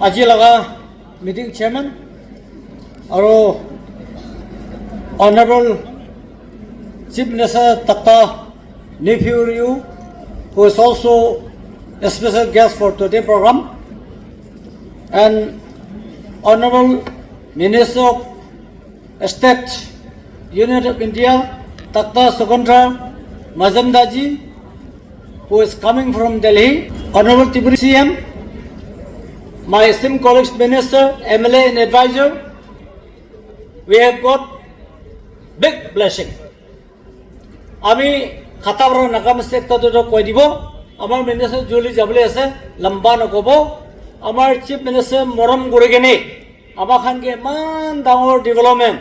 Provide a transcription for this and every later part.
আজি লগা meeting chairman আৰু honourable chief minister Dr. Neiphiu Rio, who is also a special guest for today's program, and Honorable Minister of State, Union of India, Dr. Sugandha Majumdarji, who is coming from Delhi, Honorable Tripura CM, my esteemed colleagues, Minister, MLA and Advisor, we have got big blessing. আমি খাতাবৰ নাকামছে একটা কৈ দিব আমাৰ minister Jolly যাবলৈ আছে লম্বা নকব আমাৰ চিফ মিনিষ্টাৰ মৰম কৰি কেনে আমাৰ খানকে ইমান ডাঙৰ ডেভেলপমেণ্ট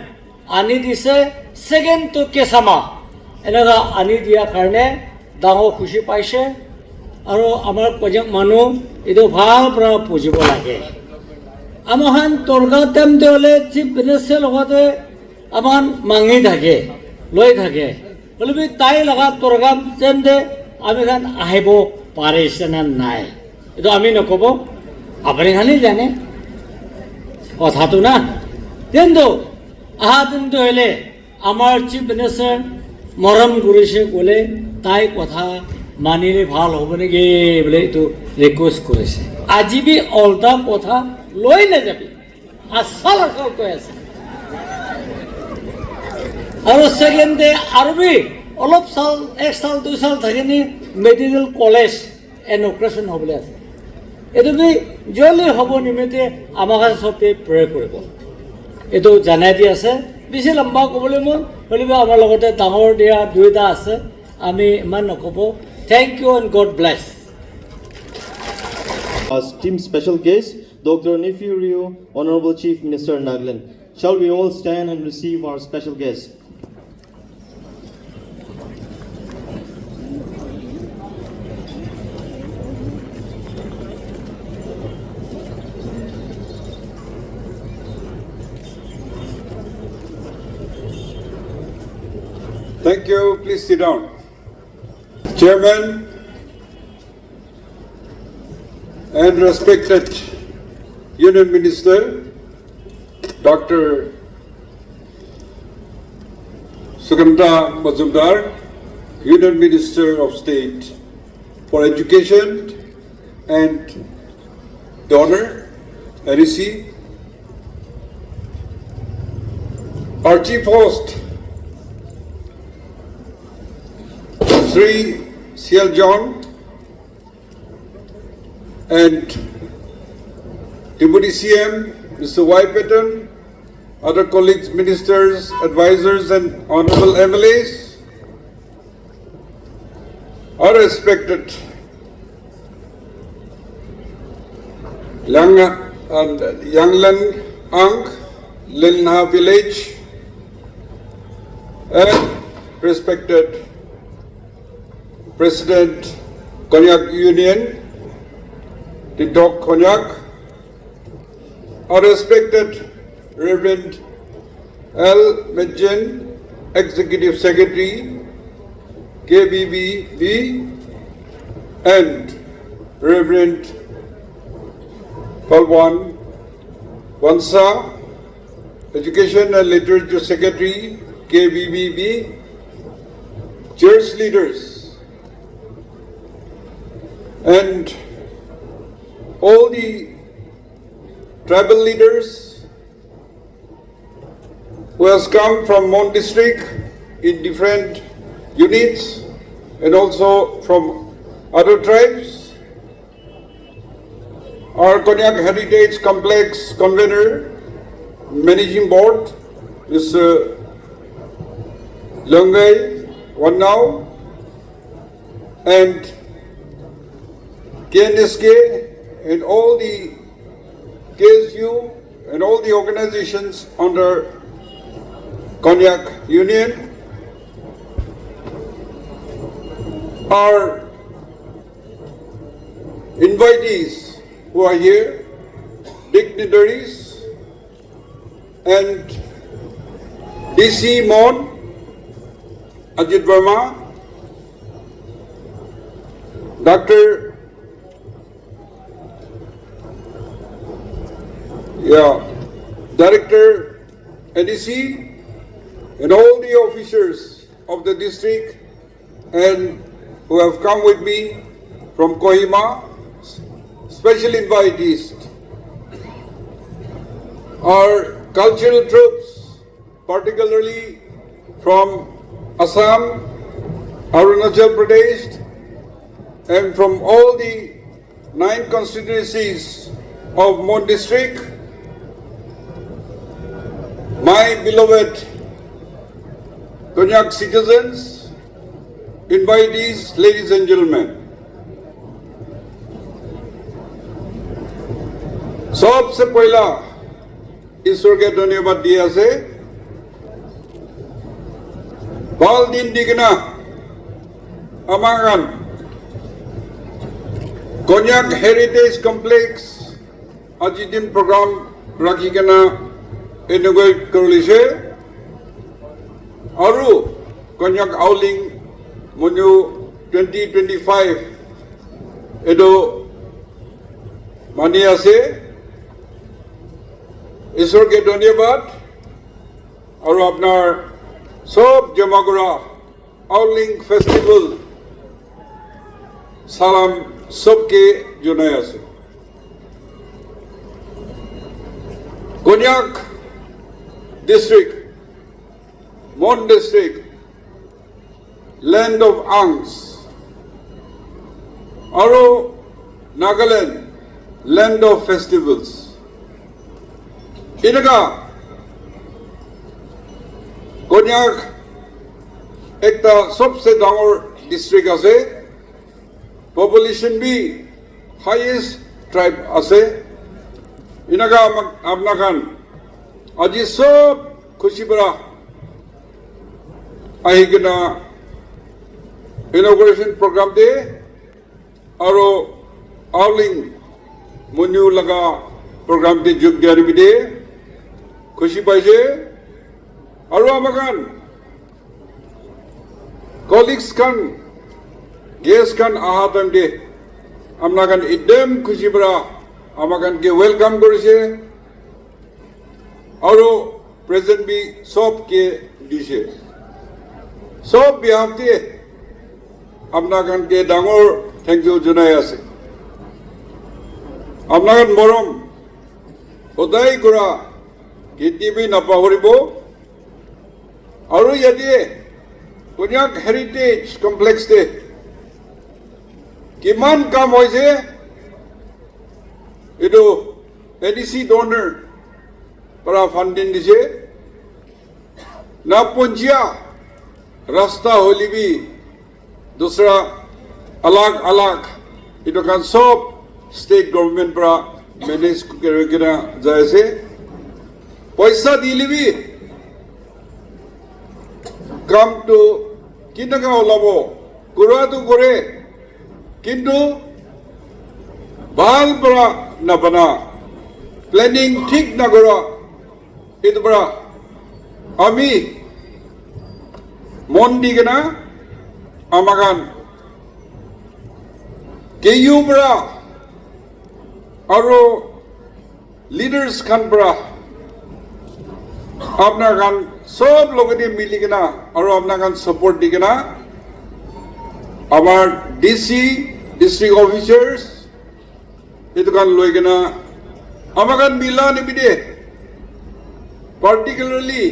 আনি দিছে ছেকেণ্ড টু কেছামা এনেকুৱা আনি দিয়াৰ কাৰণে ডাঙৰ খুচি পাইছে আৰু আমাৰ প্ৰজেক মানুহ এইটো ভাল পৰা পুজিব লাগে আমাৰ খান তৰগা টাইম হ'লে চিফ মিনিষ্টাৰ লগতে আমাৰ মাঙি থাকে লৈ থাকে বলবি তাই লগা তৰগাম তেন্তে আমি খান আহিব পাৰিছে না নাই এইটো আমি নক'ব আপুনি খালি জানে কথাটো না কিন্তু অহা দিনটো হ'লে আমাৰ চিফ মিনিষ্টাৰ মৰম কৰিছে ক'লে তাই কথা মানিলে ভাল হ'ব নেকি বোলে এইটো ৰিকুৱেষ্ট কৰিছে আজি বি অলটা কথা লৈ নাযাবি আচল কৈ আছে আৰু ছেকেণ্ডে আৰু বি অলপ চাল এক চাল দুই চাল থাকেনি মেডিকেল কলেজ ইনগ্ৰেশ্যন হ'বলৈ আছে এইটো বি জলদি হ'ব নিমিত্তে আমাক চবেই প্ৰয়োগ কৰিব এইটো জানাই দি আছে বেছি লম্বা ক'বলৈ মই বুলিব আমাৰ লগতে ডাঙৰ দিয়া দুয়োটা আছে আমি ইমান নক'ব thank you and God bless As team special guest, Dr. Neiphiu Rio, Honorable Chief Minister Nagaland. Shall we all stand and receive our special guest? Thank you. Please sit down. Chairman and respected Union Minister, Dr. Sugandha Majumdar, Union Minister of State for Education and the Honor, NEC, our chief host, Sri C.L. John, and Deputy CM, Mr. Y. Patton, other colleagues, ministers, advisors, and honorable MLAs, are respected Yanglan Ang, Lilna Village, and respected President Konyak Union, Titok Konyak, our respected Reverend L. Medjen, Executive Secretary, KBBB, and Reverend Palwan Wansa, Education and Literature Secretary, KBBB, church leaders, and all the tribal leaders who has come from Mon district in different units and also from other tribes. Our Konyak Heritage Complex convener, managing board, Mr. Longai Wannau, and KNSK and all the KSU and all the organizations under Konyak Union, our invitees who are here, dignitaries, and DC Mon, Ajit Verma, Dr. Director, NEC, and all the officers of the district and who have come with me from Kohima, special invitees, our cultural troops, particularly from Assam, Arunachal Pradesh, and from all the 9 constituencies of Mon district, my beloved Konyak citizens, invitees, ladies and gentlemen, सबसे पहला ईश्वर के धन्यवाद दिया से बाल दिन दिगना अमागन Konyak Heritage Complex आज दिन प्रोग्राम रखी के ना इनोग्रेट कर लिसे औरो Konyak Auling मुन्यो 2025 एडो मानिया से ईश्वर के धन्यवाद और अपना सब जमागुरा आउलिंग फेस्टिवल सालाम सबके जुनाया से Konyak district, Mon district, land of Angs, Aro Nagaland, land of festivals. इनका Konyak एक ता सबसे डांगर डिस्ट्रिक्ट आसे पॉपुलेशन भी हाईएस्ट ट्राइब आसे इनका अपना खान आज सब खुशी बरा आई के ना इनॉग्रेशन प्रोग्राम दे और आउलिंग मुन्यू लगा प्रोग्राम दे जुग दिया भी दे खुशी पाइजे और आमगान कॉलिग्स खान गेस्ट खान आहातन दे अपना खान इदम खुशी बरा आमगान के वेलकम करेছে और प्रेजेंट भी सब के दिसे सब बिहामते अपना खान के डांगर थैंक यू जनाय আছে अपना खान मरम সদায় কৰা কেতিয়াবি নাপাহৰিব আৰু ইয়াতে Konyak Heritage Complex তে কিমান কাম হৈছে এটো NEC donor para funding দিছে না পঞ্জিয়া रास्ता होली भी दूसरा अलग अलग इतो कान सब स्टेट गवर्नमेंट para मैनेज करके ना जाए से पैसा दिली भी काम तो कितना का ओलाबो कुरा तो करे किंतु बाल बड़ा न बना प्लानिंग ठीक न करा इतो बड़ा अमी मन दी के ना अमागान के यू बड़ा और लीडर्स खान बड़ा अपना खान सब लोग ने मिली के ना और अपना खान सपोर्ट दी के ना हमार डीसी डिस्ट्रिक्ट ऑफिसर्स इतो खान लोग के ना अमागान मिला नहीं बिदे particularly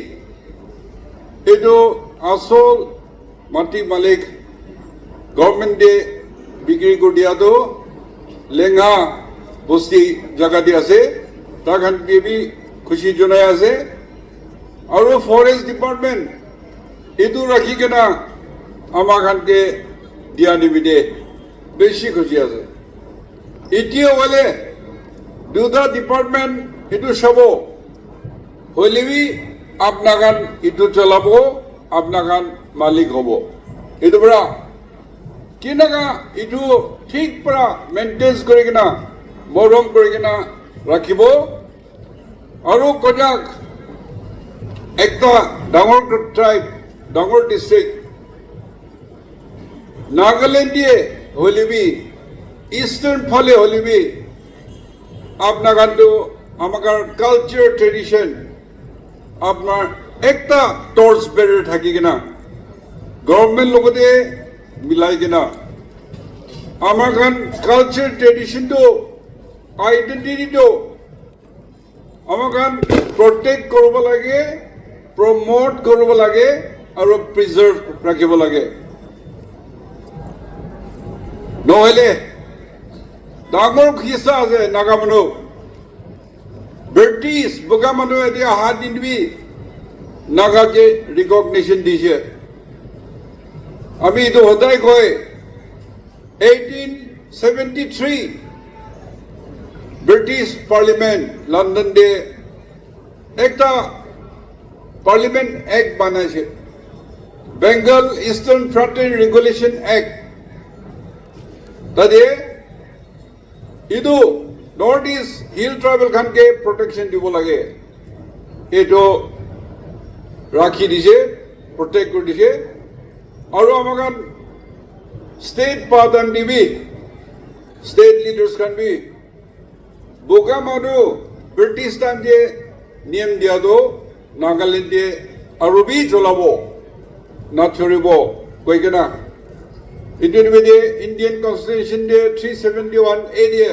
इतो आसल माटी मालिक गवर्नमेंट दे बिक्री को दिया तो लेंगा बस्ती जगह दिया से ताकन के भी खुशी जनाया से और वो फॉरेस्ट डिपार्टमेंट इतो रखी के ना अमागान के दिया नहीं दे बेशी खुशी आसे इतियो वाले दूसरा डिपार्टमेंट इतो सबो होली भी अपना गान इतो चलाबो अपना गान मालिक होबो इतो बड़ा किनका इतो ठीक पड़ा मेंटेन करे ना मरम करे ना रखिबो और Konyak एकता डांगर ट्राइब डांगर डिस्ट्रिक्ट नागालैंड दिए होली भी ईस्टर्न फले होली भी अपना गान तो আমাকার কালচার ট্রেডিশন আপনার একটা টর্চ বেড়ে থাকি কিনা গভর্নমেন্ট লগতে মিলাই কিনা আমার কালচার ট্রেডিশনটো আইডেন্টিটিটো আমার প্ৰটেক্ট কৰিব লাগে প্ৰমোট কৰিব লাগে আৰু প্ৰিজাৰ্ভ ৰাখিব লাগে নহলে ডাঙৰ খিচা আছে নাগা মানুহ ব্ৰিটিছ বগা মানুহ এতিয়া হাত নিদিবি নাগাকে ৰিকগনিশ্যন দিছে আমি এইটো সদায় কয় 1873 ব্রিটিশ পার্লিমেন্ট লন্ডন দে একটা পার্লিমেন্ট অ্যাক্ট বানাইছে Bengal eastern frontier regulation act তাতে ইদু নর্থ ইস্ট হিল ট্রাইবেল খানকে প্রোটেকশন দিব লাগে এইটো রাখি দিছে প্রোটেক্ট করে দিছে আৰু আমাক স্টেট পাদান দিবি স্টেট লিডার্স খান বি बोगा मानु ब्रिटिश टाइम दे नियम दिया दो नागालैंड दे अरबी चलाबो ना छोड़िबो कोई के ना इंडियन में the Indian constitution the 371 A the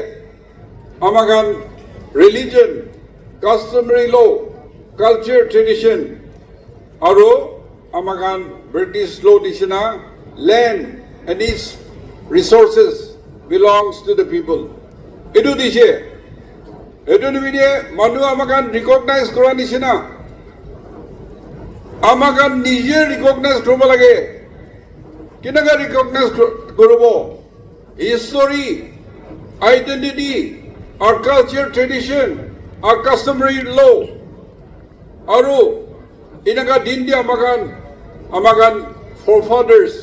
अमागन religion customary law culture tradition आरो अमागन ब्रिटिश लॉ दिसना land and its resources belongs to the people इदु दिसे এইটো নিমিতে মানুহ আমাক ৰিকগনাইজ কৰা নিচিনা আমাক নিজে ৰিকগনাইজ কৰিব লাগে কেনেকৈ ৰিকগনাইজ কৰিব হিষ্টৰী আইডেণ্টিটি আৰু কালচাৰ ট্ৰেডিশ্যন আৰু কাষ্টমাৰী ল আৰু এনেকুৱা দিন দিয়ে আমাক ফৰফাদাৰ্ছ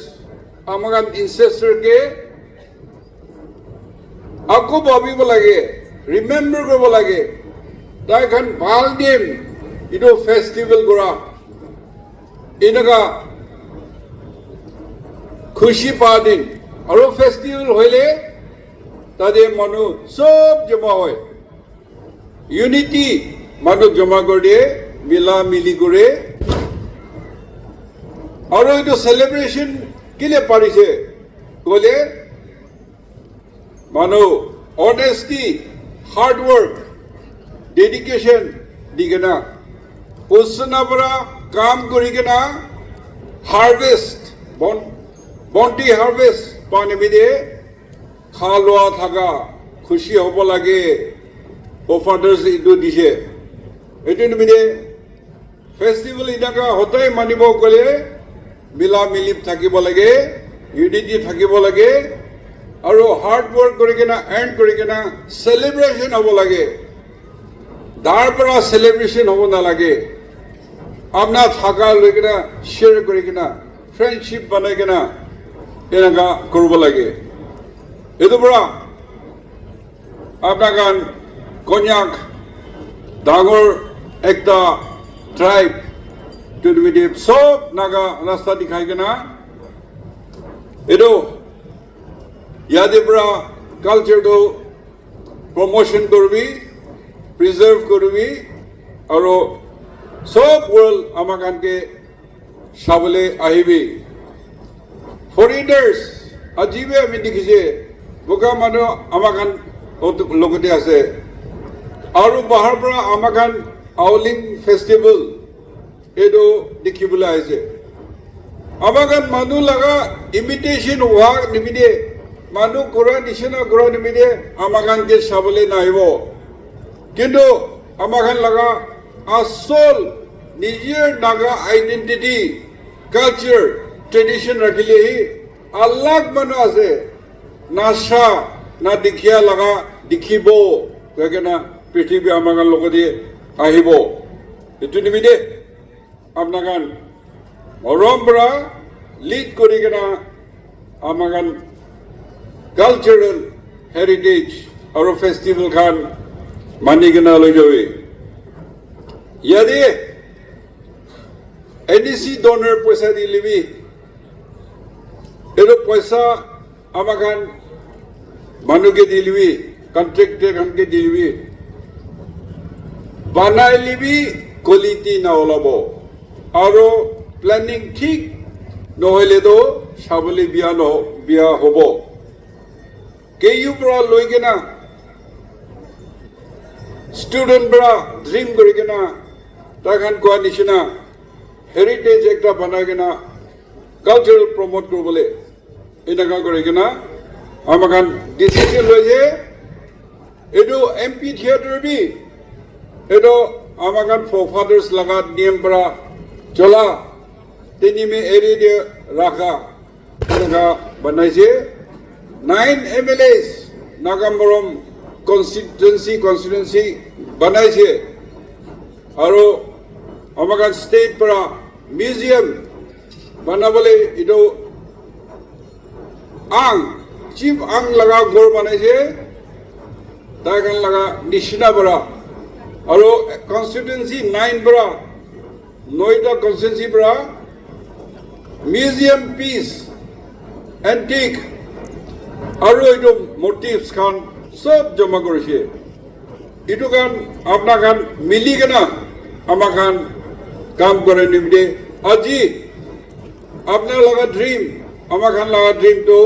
আমাক ইনচেষ্টাৰকে আকৌ ভাবিব লাগে ৰিমেম্বাৰ কৰিব লাগে তাই এখন ভাল দিন এইটো ফেষ্টিভেল কৰা এনেকুৱা খুশি পা দিন আৰু ফেষ্টিভেল হ'লে তাতে মানুহ চব জমা হয় ইউনিটি মানুহ জমা কৰি দিয়ে মিলা মিলি কৰে আৰু এইটো চেলিব্ৰেশ্যন কেলে পাৰিছে ক'লে মানুহ অনেষ্টি हार्ड वर्क डेडिकेशन दिगना उसना बरा काम करिगना हार्वेस्ट बंटी हार्वेस्ट पाने बिदे खालोआ थाका खुशी होब लागे ओ फादर्स इदु दिसे एटिन बिदे फेस्टिवल इदाका होताय मानिब गले मिला मिली থাকিব লাগে ইউনিটি থাকিব লাগে আৰু হাৰ্ড ৱৰ্ক কৰি কিনা এণ্ড কৰি কিনা চেলিব্ৰেশ্যন হ'ব লাগে তাৰ পৰা চেলিব্ৰেশ্যন হ'ব নালাগে আপোনাৰ থাকা লৈ কিনা শ্বেয়াৰ কৰি কিনা ফ্ৰেণ্ডশ্বিপ বনাই কিনা এনেকুৱা কৰিব লাগে এইটো পৰা আপোনাৰ কন্যাক ডাঙৰ একটা ট্ৰাইব টুডুবিডিপ চব নাগা ৰাস্তা দেখাই কিনা এইটো ইয়াদে পৰা কালচাৰটো প্ৰমোশ্যন কৰিবি প্ৰিজাৰ্ভ কৰিবি আৰু চব ৱৰ্ল্ড আমাক আনকে চাবলৈ আহিবি ফৰেইনাৰ্ছ আজিবে আমি দেখিছে বগা মানুহ আমাক লগতে আছে আৰু বাহিৰৰ পৰা আমাক আউলিং ফেষ্টিভেল এইটো দেখিবলৈ আহিছে আমাক মানুহ লগা ইমিটেশ্যন হোৱা নিমিতে মানুহ কৰা নিচিনা নিমিতে আমাক আনকে চাবলৈ নাহিব কিন্তু আমাক লগা আসল নিজৰ নাগা আইডেন্টিটি কালচাৰ ট্ৰেডিশ্যন ৰাখিলেহি আল্লাহ মানুহ আছে নাচা না দেখিয়া লগা দেখিব সেইকাৰণে পৃথিৱী আমাৰ লগতে আহিব এইটো নিমিতে আপোনাক মৰম পৰা লিড কৰি কিনা আমাক কালচাৰেল হেৰিটেজ আৰু ফেষ্টিভেল খান মানি কিনা লৈ যাবি ইয়াতে এডিসি ডোনার পয়সা দি লিবি এর পয়সা আমাক মানুষকে দি লিবি কন্ট্রাক্টর খানকে দি লিবি বানাইলি বি কোয়ালিটি না ওলাব আৰু প্ল্যানিং ঠিক নহলে তো সাবলি বিয়া হব কেইও পৰা লৈ কিনা স্টুডেন্ট পৰা ড্রিম কৰি কিনা তাখান কোৱা নিচিনা হেৰিটেজ একটা বনাই কিনা কালচাৰেল প্ৰমোট কৰিবলৈ এনেকা কৰি কিনা আমাক ডিসিশন লৈছে এইটো এমপি থিয়েটাৰ বি এইটো আমাক ফৰফাদাৰ্স লগা নিয়ম পৰা চলা তিনি মে এৰি দিয়ে ৰাখা এনেকা বনাইছে 9 MLAs নাগাম্বৰম কনস্টিটুৱেন্সি বনাইছে আৰু আমাক ষ্টেট পৰা মিউজিয়াম বনাবলৈ এইটো চিফ আং লগা ঘৰ বনাইছে তাইখান লগা নিচিনা পৰা আৰু কনস্টিটুৱেন্সি 9 পৰা 9টা কনস্টিটুৱেন্সি পৰা মিউজিয়াম পিস এন্টিক আৰু এইটো মোটিভস খান সব জমা কৰিছে এইটো কাম আপোনাৰ খান মিলি কেনা আমাৰ খান কাম কৰে নিমিতে আজি আপনার লগা ড্রিম আমার খান লগা ড্রিমটো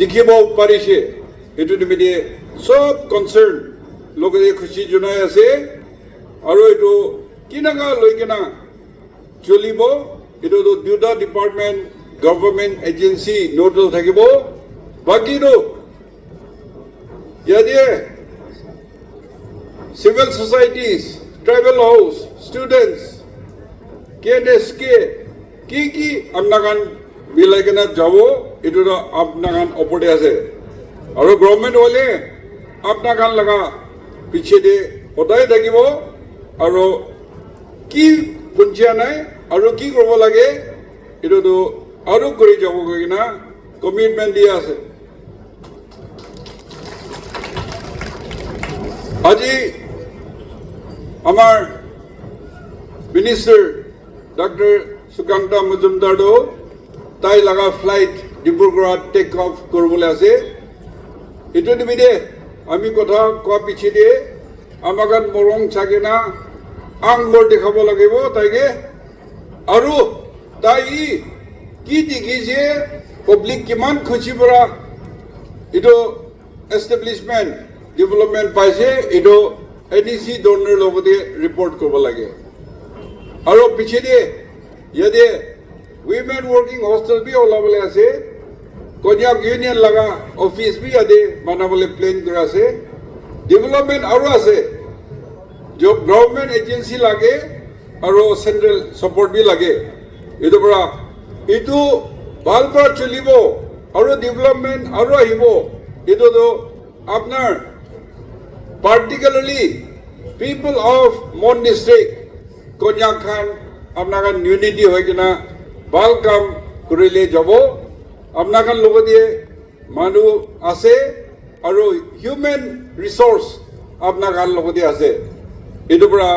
দেখিব পাৰিছে এইটো নিমিতে সব কনসার্ন লোকে খুশি জনাই আছে আৰু এইটো কিনাকা লৈ কিনা চলিব এইটো দুটা ডিপার্টমেন্ট গভর্নমেন্ট এজেন্সি নোডাল থাকিব বাকিটো ইয়াতে civil societies tribal house students কি আপনার মিলাই কিনা যাব এইটো আপনার ওপৰতে আছে আৰু গভর্নমেন্ট হলে আপনার লগা পিছে দিয়ে সদায় থাকিব আৰু কি পঞ্চিয়া নাই আৰু কি কৰিব লাগে এইটো আৰু কৰি যাব কিনা কমিটমেন্ট দিয়া আছে আজি আমাৰ মিনিষ্টাৰ ডক্টর সুকান্ত মজুমদার তাই লগা ফ্লাইট ডিব্ৰুগড়ত টেক অফ কৰিবলৈ আছে এইটো নিমিতে আমি কথা কোৱা পিছে দিয়ে আমাক মৰং চাগিনা আংবোৰ দেখাব লাগিব তাইকে আৰু তাই কি দেখিছে পাব্লিক কিমান খুশি পৰা এইটো এষ্টাব্লিছমেণ্ট ডেভেলপমেণ্ট পাইছে এইটো এডিসি ধৰণৰ লগতে ৰিপৰ্ট কৰিব লাগে আৰু পিছে দিয়ে ইয়াতে উইমেন ওয়ার্কিং হস্টেল বি ওলাবলৈ আছে কন্যাক ইউনিয়ন লগা অফিস বি ইয়াতে বনাবলৈ প্লেন কৰা আছে ডেভেলপমেন্ট আৰু আছে গভর্নমেন্ট এজেন্সি লাগে আৰু সেন্ট্রেল সাপোর্ট বি লাগে এইটো পৰা এইটো ভাল পৰা চলিব আৰু ডেভেলপমেন্ট আৰু আহিব এইটো আপোনাৰ পার্টিকুলারলি পিপল অফ মন ডিস্ট্রিক্ট কন্যাক খান আপনার ইউনিটি হয়ে কিনা ভাল কাম কৰিলে যাব আপনার লগতে মানুষ আছে আর হিউম্যান রিসোর্স আপনার লগতে আছে এইটোৰ পৰা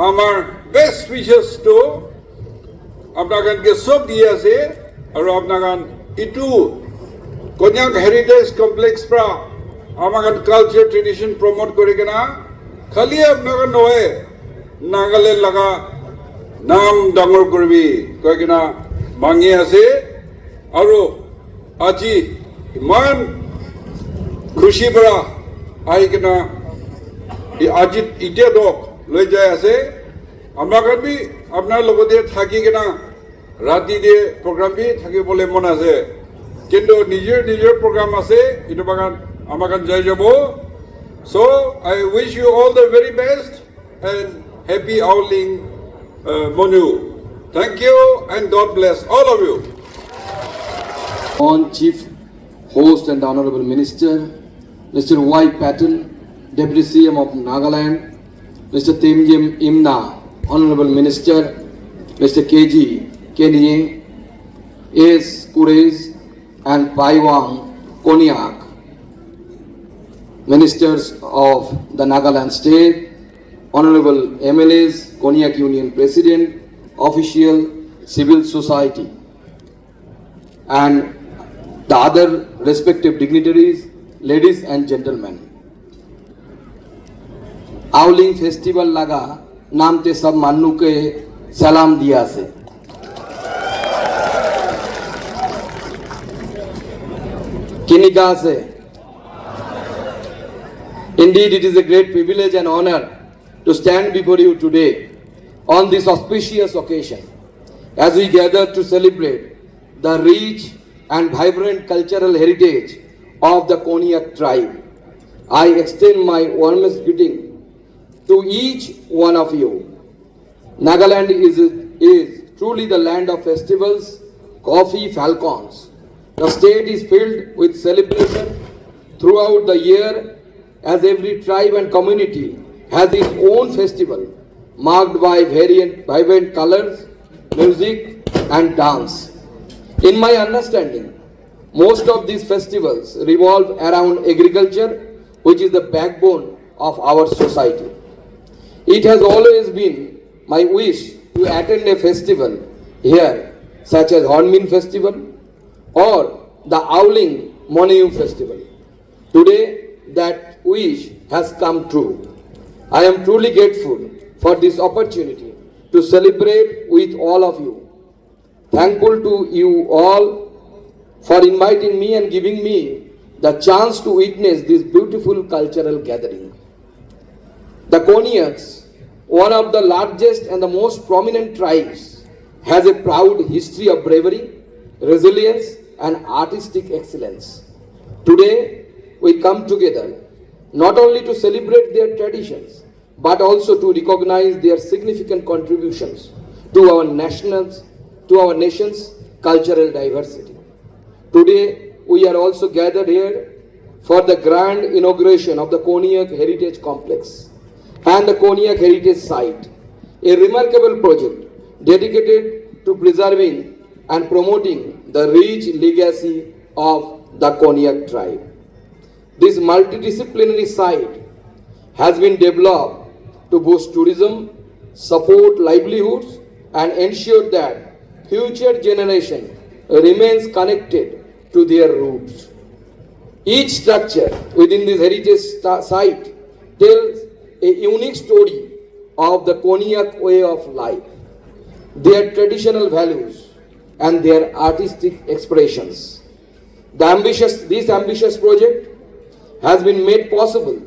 আমার বেস্ট উইশেস তো আপনার সব দিয়ে আছে আর আপনার ইটো কন্যাক হেরিটেজ কমপ্লেক্স পৰা আমার কালচার ট্রেডিশন প্রমোট করে কিনা খালি আপনার নহয় নাগালেণ্ড লগা নাম ডাঙৰ কৰিবি কৈ কিনা মাঙি আছে আৰু আজি ইমান খুশি পৰা আহি কিনা আজি এতিয়া দক লৈ যাই আছে আমাক বি আপোনাৰ লগতে থাকি কিনা ৰাতি দিয়ে প্ৰগ্ৰাম বি থাকিবলৈ মন আছে কিন্তু নিজৰ প্ৰগ্ৰাম আছে এইটো বাগান আমাক যাই যাব so I wish you all the very best and happy Howling Monu. Thank you and God bless all of you. On Chief Host and Honorable Minister, Mr. Y. Patel, Deputy CM of Nagaland, Mr. Temjim Imna, Honorable Minister, Mr. KG Kenye, S. Kures and Paiwang Konyak, Ministers of the Nagaland State, Honorable MLAs, Konyak Union President, official, civil society, and the other respective dignitaries, ladies and gentlemen. Aoling festival लगा नामते सब मान्नू के सलाम दिया से किनिका से Indeed, it is a great privilege and honor to stand before you today on this auspicious occasion as we gather to celebrate the rich and vibrant cultural heritage of the Konyak tribe. I extend my warmest greeting to each one of you. Nagaland is truly the land of festivals, coffee falcons. The state is filled with celebration throughout the year as every tribe and community has its own festival marked by vibrant colors, music and dance. In my understanding, most of these festivals revolve around agriculture, which is the backbone of our society. It has always been my wish to attend a festival here, such as Hornbill Festival or the Owling Moneyu Festival. Today, that wish has come true. I am truly grateful for this opportunity to celebrate with all of you. Thankful to you all for inviting me and giving me the chance to witness this beautiful cultural gathering. The Konyaks, one of the largest and the most prominent tribes, has a proud history of bravery, resilience and artistic excellence. Today, we come together not only to celebrate their traditions, but also to recognize their significant contributions to our nation's cultural diversity. Today, we are also gathered here for the grand inauguration of the Konyak Heritage Complex and the Konyak Heritage Site, a remarkable project dedicated to preserving and promoting the rich legacy of the Konyak tribe. This multidisciplinary site has been developed to boost tourism, support livelihoods, and ensure that future generation remains connected to their roots. Each structure within this heritage site tells a unique story of the Konyak way of life, their traditional values, and their artistic expressions. This ambitious project has been made possible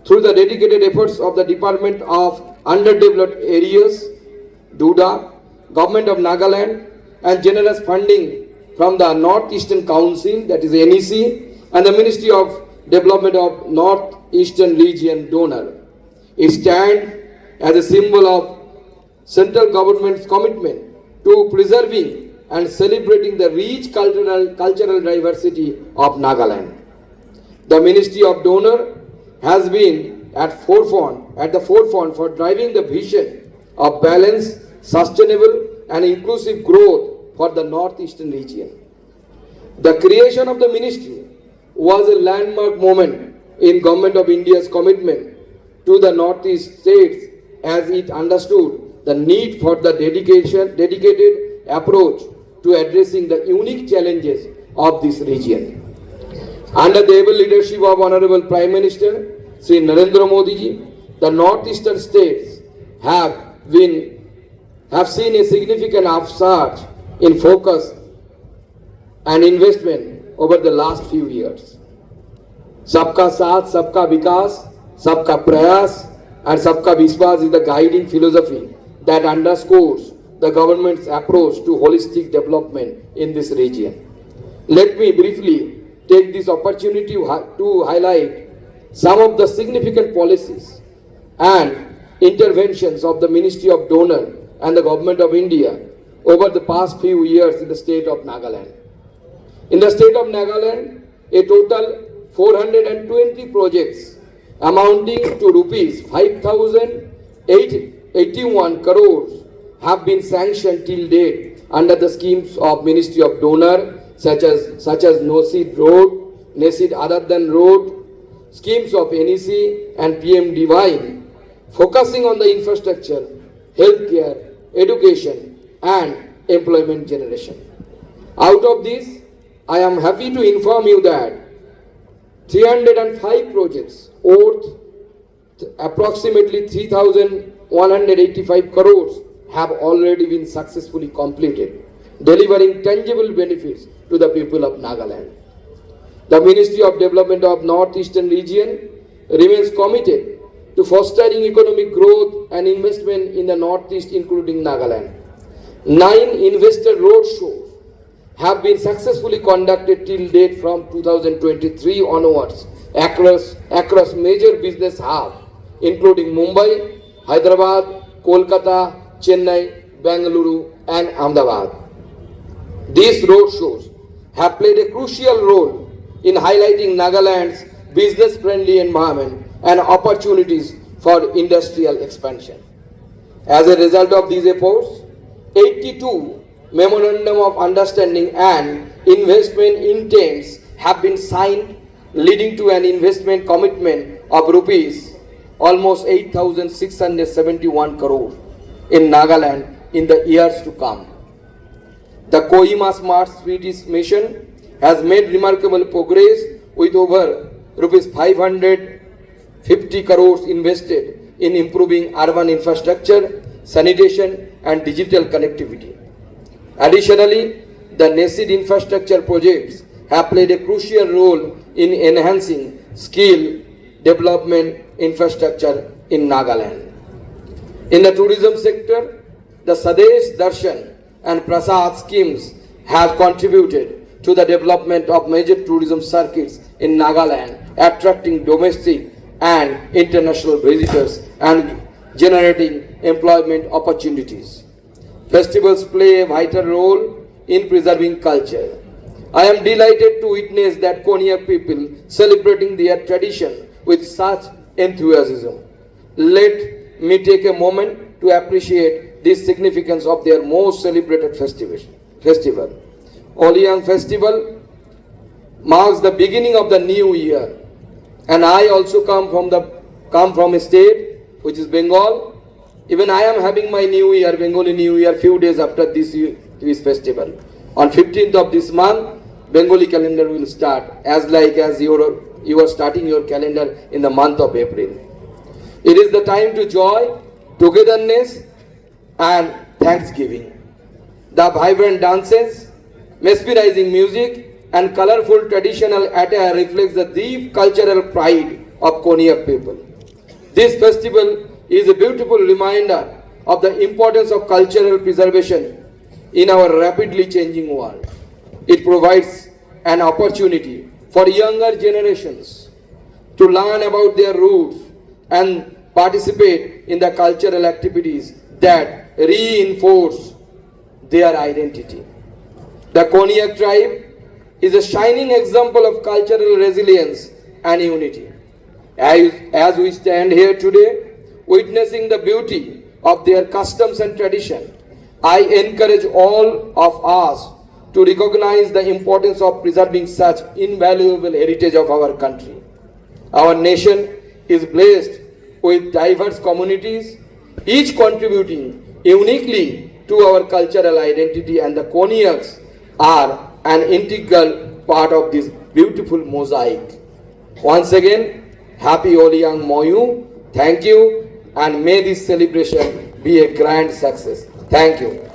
through the dedicated efforts of the Department of Underdeveloped Areas, DUDA, Government of Nagaland, and generous funding from the Northeastern Council, that is NEC, and the Ministry of Development of Northeastern Region donor. It stands as a symbol of central government's commitment to preserving and celebrating the rich cultural diversity of Nagaland. The Ministry of Donor has been at the forefront for driving the vision of balanced, sustainable and inclusive growth for the Northeastern region. The creation of the ministry was a landmark moment in Government of India's commitment to the Northeast states as it understood the need for the dedicated approach to addressing the unique challenges of this region. Under the able leadership of Honorable Prime Minister Sri Narendra Modi ji, the northeastern states have seen a significant upsurge in focus and investment over the last few years. Sabka Saath, Sabka Vikas, Sabka Prayas and Sabka Vishwas is the guiding philosophy that underscores the government's approach to holistic development in this region. Let me briefly take this opportunity to highlight some of the significant policies and interventions of the Ministry of Donor and the Government of India over the past few years in the state of Nagaland. In the state of Nagaland, a total 420 projects amounting to rupees 5,081 crores have been sanctioned till date under the schemes of Ministry of Donor such as NOSID Road, NESID Adadhan Road, schemes of NEC and PM Divine, focusing on the infrastructure, healthcare, education and employment generation. Out of this, I am happy to inform you that 305 projects worth approximately 3,185 crores have already been successfully completed, delivering tangible benefits to the people of Nagaland. The Ministry of Development of Northeastern Region remains committed to fostering economic growth and investment in the Northeast, including Nagaland. 9 investor roadshows have been successfully conducted till date from 2023 onwards across major business hubs, including Mumbai, Hyderabad, Kolkata, Chennai, Bengaluru, and Ahmedabad. These roadshows have played a crucial role in highlighting Nagaland's business-friendly environment and opportunities for industrial expansion. As a result of these efforts, 82 Memorandum of Understanding and investment intents have been signed, leading to an investment commitment of rupees almost 8,671 crore in Nagaland in the years to come. The Kohima Smart Cities mission has made remarkable progress with over rupees 550 crores invested in improving urban infrastructure, sanitation, and digital connectivity. Additionally, the NESID infrastructure projects have played a crucial role in enhancing skill development infrastructure in Nagaland. In the tourism sector, the Swadesh Darshan and Prasad schemes have contributed to the development of major tourism circuits in Nagaland, attracting domestic and international visitors and generating employment opportunities. Festivals play a vital role in preserving culture. I am delighted to witness that Konyak people celebrating their tradition with such enthusiasm. Let me take a moment to appreciate the significance of their most celebrated festival. Oliang Festival marks the beginning of the new year, and I also come from a state which is Bengal. Even I am having my New Year, Bengali New Year, few days after this festival. On 15th of this month, Bengali calendar will start, as you are starting your calendar in the month of April. It is the time to joy, togetherness, and thanksgiving. The vibrant dances, mesmerizing music, and colorful traditional attire reflects the deep cultural pride of Konyak people. This festival is a beautiful reminder of the importance of cultural preservation in our rapidly changing world. It provides an opportunity for younger generations to learn about their roots and participate in the cultural activities that reinforce their identity. The Konyak tribe is a shining example of cultural resilience and unity. As we stand here today, witnessing the beauty of their customs and tradition, I encourage all of us to recognize the importance of preserving such invaluable heritage of our country. Our nation is blessed with diverse communities, each contributing uniquely to our cultural identity, and the Konyaks are an integral part of this beautiful mosaic. Once again, Happy Oliang Moyu. Thank you, and may this celebration be a grand success. Thank you.